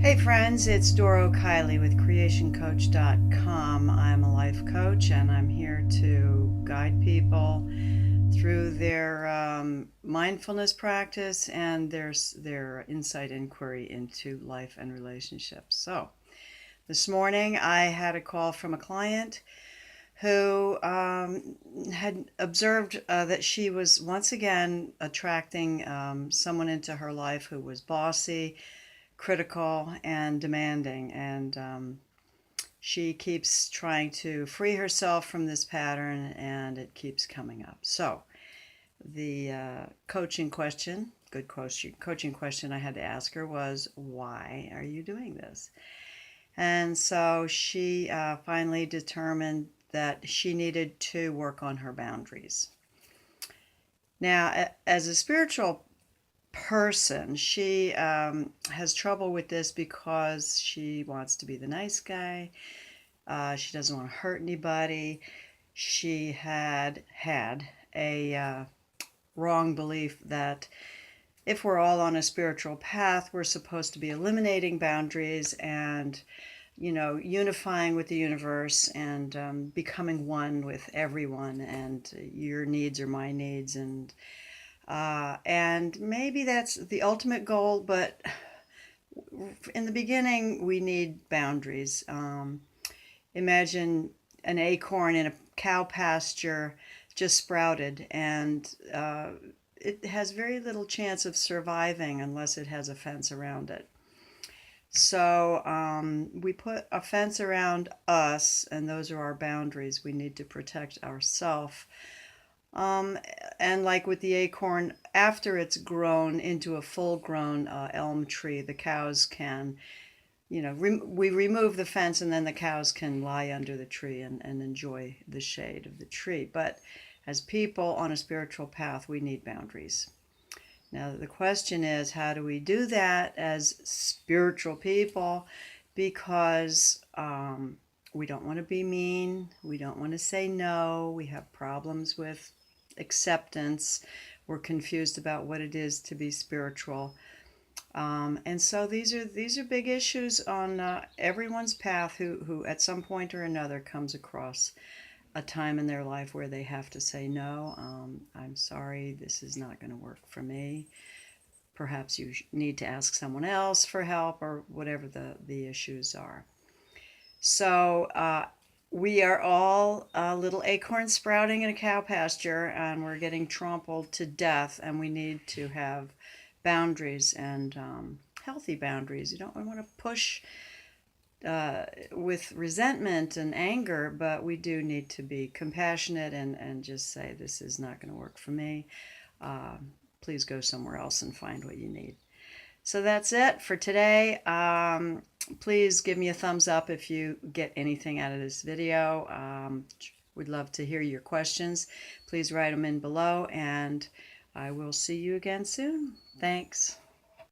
Hey friends, it's Doro Kiley with CreationCoach.com. I'm a life coach and I'm here to guide people through their mindfulness practice and their insight inquiry into life and relationships. So, this morning I had a call from a client who had observed that she was once again attracting someone into her life who was bossy, critical, and demanding. And she keeps trying to free herself from this pattern, and it keeps coming up. So, the coaching question I had to ask her was, why are you doing this? And so she finally determined that she needed to work on her boundaries. Now, as a spiritual person, she has trouble with this because she wants to be the nice guy. She doesn't want to hurt anybody. She had a wrong belief that if we're all on a spiritual path, we're supposed to be eliminating boundaries and unifying with the universe and becoming one with everyone, and your needs are my needs, and maybe that's the ultimate goal, but in the beginning, we need boundaries. Imagine an acorn in a cow pasture just sprouted, and it has very little chance of surviving unless it has a fence around it. So we put a fence around us, and those are our boundaries. We need to protect ourselves. Um, and like with the acorn, after it's grown into a full-grown elm tree, the cows can, we remove the fence, and then the cows can lie under the tree and enjoy the shade of the tree. But as people on a spiritual path, we need boundaries. Now, the question is, how do we do that as spiritual people? Because we don't want to be mean. We don't want to say no. We have problems with acceptance. We're confused about what it is to be spiritual. And so these are big issues on everyone's path who at some point or another comes across a time in their life where they have to say no. I'm sorry, this is not going to work for me. Perhaps you need to ask someone else for help, or whatever the issues are. So we are all little acorns sprouting in a cow pasture, and we're getting trampled to death, and we need to have boundaries, and healthy boundaries. You don't want to push with resentment and anger, but we do need to be compassionate and just say, this is not going to work for me. Please go somewhere else and find what you need. So that's it for today. Please give me a thumbs up if you get anything out of this video. We'd love to hear your questions. Please write them in below, and I will see you again soon. Thanks.